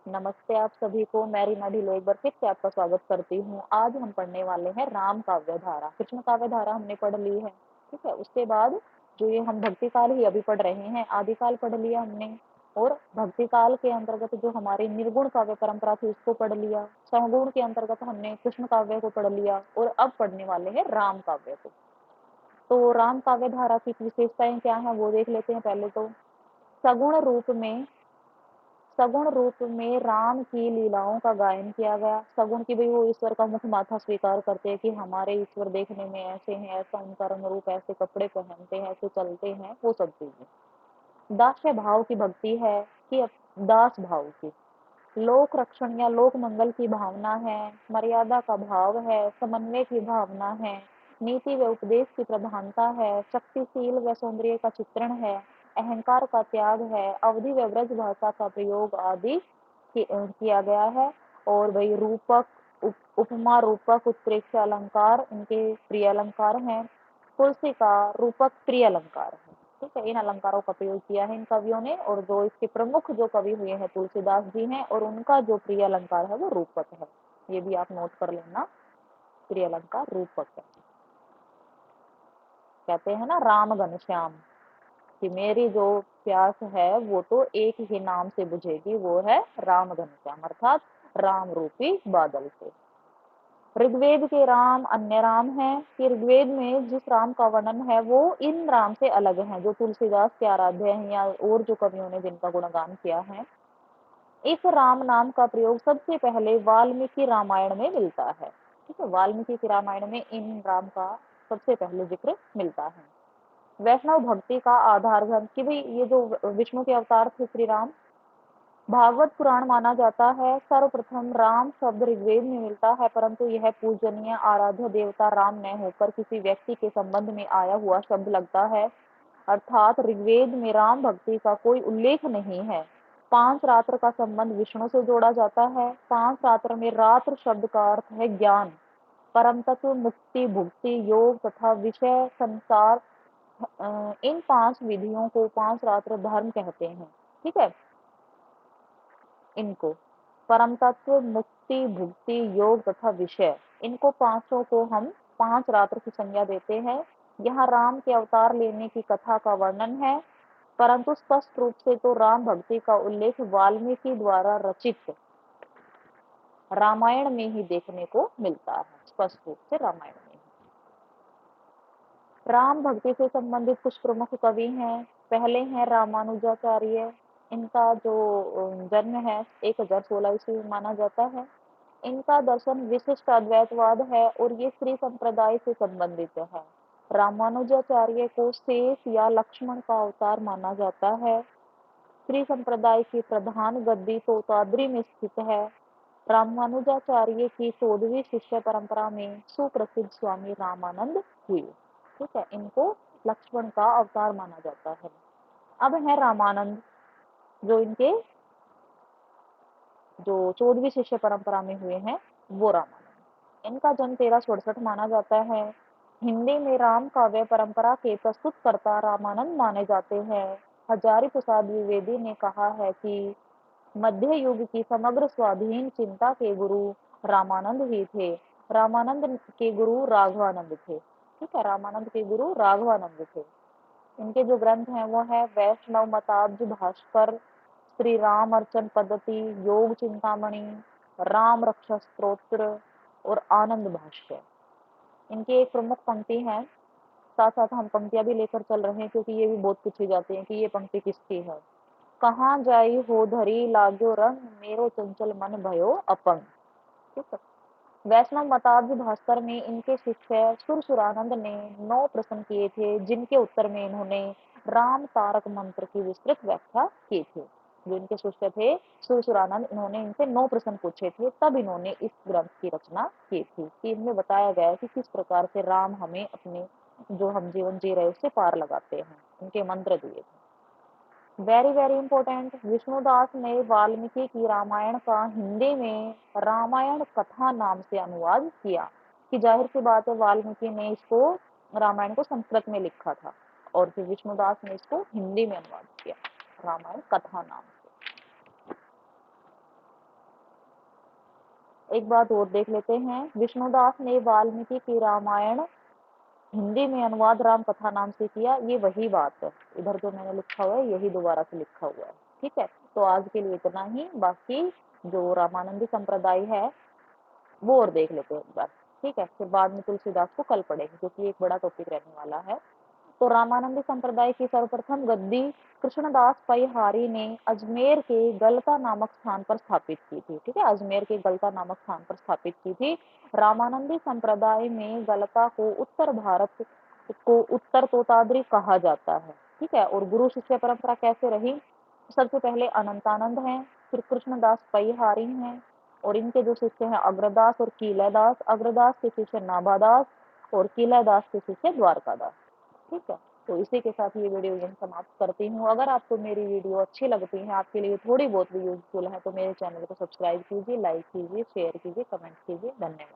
नमस्ते आप सभी को। मैं रीना ढिल्लो एक बार फिर से आपका स्वागत करती हूँ। आज हम पढ़ने वाले हैं राम काव्य धारा। कृष्ण काव्य धारा हमने पढ़ ली है, ठीक है। उसके बाद जो ये हम भक्ति काल ही अभी पढ़ रहे हैं, आदिकाल पढ़ लिया हमने, और भक्ति काल के अंतर्गत जो हमारी निर्गुण काव्य परंपरा थी उसको पढ़ लिया। समगुण के अंतर्गत हमने कृष्ण काव्य को पढ़ लिया और अब पढ़ने वाले हैं राम काव्य को। तो राम काव्य धारा की विशेषताएं क्या है वो देख लेते हैं। पहले तो सगुण रूप में सगुण रूप में राम की लीलाओं का गायन किया गया। सगुण की भाई वो ईश्वर का मुख माथा स्वीकार करते हैं कि हमारे ईश्वर देखने में ऐसे हैं, ऐसा उनका रंग रूप, ऐसे कपड़े पहनते हैं, ऐसे चलते हैं, वो सब चीजें। दास्य भाव की भक्ति है कि दास भाव की, लोक रक्षण या लोक मंगल की भावना है, मर्यादा का भाव है, समन्वय की भावना है, नीति व उपदेश की प्रधानता है, शक्तिशील व सौंदर्य का चित्रण है, अहंकार का त्याग है, अवधि व ब्रज भाषा का प्रयोग आदि किया गया है। और भाई रूपक, उपमा रूपक, उत्प्रेक्ष अलंकार इनके प्रिय अलंकार हैं। तुलसी का रूपक प्रिय अलंकार है, ठीक है। इन अलंकारों का प्रयोग किया है इन कवियों ने, और जो इसके प्रमुख जो कवि हुए हैं तुलसीदास जी हैं, और उनका जो प्रिय अलंकार है वो रूपक है। ये भी आप नोट कर लेना, प्रिय अलंकार रूपक है। कहते हैं ना राम घनश्याम, कि मेरी जो प्यास है वो तो एक ही नाम से बुझेगी, वो है राम घनश्याम, अर्थात राम रूपी बादल से। ऋग्वेद के राम अन्य राम हैं कि ऋग्वेद में जिस राम का वर्णन है वो इन राम से अलग है, जो तुलसीदास के आराध्य हैं या और जो कवियों ने जिनका गुणगान किया है। इस राम नाम का प्रयोग सबसे पहले वाल्मीकि रामायण में मिलता है, ठीक है। वाल्मीकि की रामायण में इन राम का सबसे पहले जिक्र मिलता है। वैष्णव भक्ति का आधार ग्रंथ, कि भाई ये जो विष्णु के अवतार थे श्री राम, भागवत पुराण माना जाता है। सर्वप्रथम राम शब्द ऋग्वेद में मिलता है, परंतु यह पूजनीय आराध्य देवता राम न होकर किसी व्यक्ति के संबंध में आया हुआ शब्द लगता है, अर्थात ऋग्वेद में राम भक्ति का कोई उल्लेख नहीं है। पांच रात्र का संबंध विष्णु से जोड़ा जाता है। पांच रात्र में रात्र शब्द का अर्थ है ज्ञान, परम तत्व, मुक्ति, भुक्ति, योग तथा विषय संसार। इन पांच विधियों को पांच रात्र धर्म कहते हैं, ठीक है। इनको परम तत्व, मुक्ति, भुक्ति, योग तथा विषय, इनको पांचों को हम पांच रात्र की संज्ञा देते हैं। यहाँ राम के अवतार लेने की कथा का वर्णन है, परंतु स्पष्ट रूप से तो राम भक्ति का उल्लेख वाल्मीकि द्वारा रचित रामायण में ही देखने को मिलता है, स्पष्ट रूप से रामायण में। राम भक्ति से संबंधित कुछ प्रमुख कवि हैं। पहले हैं रामानुजाचार्य। इनका जो जन्म है 1016 ईस्वी में माना जाता है। इनका दर्शन विशिष्ट अद्वैतवाद है और ये श्री संप्रदाय से संबंधित है। रामानुजाचार्य को शेष या लक्ष्मण का अवतार माना जाता है। श्री संप्रदाय की प्रधान गद्दी तोताद्री में स्थित है। रामानुजाचार्य की 14वीं शिष्य परंपरा में सुप्रसिद्ध स्वामी रामानंद हुए, ठीक है। इनको लक्ष्मण का अवतार माना जाता है। अब है रामानंद, जो इनके जो 14वीं शिष्य परंपरा में हुए हैं, वो रामानंद। इनका जन्म 1367 माना जाता है। हिंदी में राम काव्य परंपरा के प्रस्तुतकर्ता रामानंद माने जाते हैं। हजारी प्रसाद द्विवेदी ने कहा है कि मध्य युग की समग्र स्वाधीन चिंता के गुरु रामानंद ही थे। रामानंद के गुरु राघवानंद थे, ठीक है। रामानंद के गुरु राघवानंद थे। इनके जो ग्रंथ हैं वो है वैष्णव मताब्ज भास्कर, श्री राम अर्चन पद्धति, योग चिंतामणि, राम रक्षा स्तोत्र और आनंद भाष्य। इनकी एक प्रमुख पंक्ति है, साथ साथ हम पंक्तियां भी लेकर चल रहे हैं क्योंकि ये भी बहुत पूछी जाती है कि ये पंक्ति किसकी है। कहाँ जाई हो धरी लाग्यो रंग, मेरो चंचल मन भयो अपंग, ठीक है। वैष्णव मताब्ज भास्कर में इनके शिष्य सुरसुरानंद ने 9 प्रश्न किए थे, जिनके उत्तर में इन्होंने राम तारक मंत्र की विस्तृत व्याख्या की थी। जो इनके शिष्य थे सुरसुरानंद, इन्होंने इनसे 9 प्रश्न पूछे थे, तब इन्होंने इस ग्रंथ की रचना की थी कि इनमें बताया गया है कि किस प्रकार से राम हमें अपने जो हम जीवन जी रहे उससे पार लगाते हैं। इनके मंत्र दिए थे। वेरी वेरी इंपॉर्टेंट, विष्णुदास ने वाल्मीकि की रामायण का हिंदी में रामायण कथा नाम से अनुवाद किया। कि जाहिर सी बात है वाल्मीकि ने इसको रामायण को संस्कृत में लिखा था और फिर विष्णुदास ने इसको हिंदी में अनुवाद किया रामायण कथा नाम से। एक बात और देख लेते हैं, विष्णुदास ने वाल्मीकि की रामायण हिंदी में अनुवाद राम कथा नाम से किया, ये वही बात है, इधर जो मैंने लिखा हुआ है यही दोबारा से लिखा हुआ है। ठीक है, तो आज के लिए इतना ही, बाकी जो रामानंदी संप्रदाय है वो और देख लेते हैं एक बार। ठीक है, फिर बाद में तुलसीदास को कल पढ़ेंगे क्योंकि एक बड़ा टॉपिक रहने वाला है। तो रामानंदी संप्रदाय की सर्वप्रथम गद्दी कृष्णदास परिहारी ने अजमेर के गलता नामक स्थान पर स्थापित की थी। ठीक है, अजमेर के गलता नामक स्थान पर स्थापित की थी। रामानंदी संप्रदाय में गलता को उत्तर भारत को उत्तर तोताद्री कहा जाता है। ठीक है, और गुरु शिष्य परंपरा कैसे रही? सबसे पहले अनंतानंद हैं, फिर कृष्णदास परिहारी हैं, और इनके जो शिष्य हैं अग्रदास और कीलादास। अग्रदास के शिष्य नाभादास और कीलादास के शिष्य द्वारकादास। ठीक है, तो इसी के साथ ये वीडियो यहीं समाप्त करती हूँ। अगर आपको मेरी वीडियो अच्छी लगती है, आपके लिए थोड़ी बहुत भी यूजफुल है, तो मेरे चैनल को सब्सक्राइब कीजिए, लाइक कीजिए, शेयर कीजिए, कमेंट कीजिए। धन्यवाद।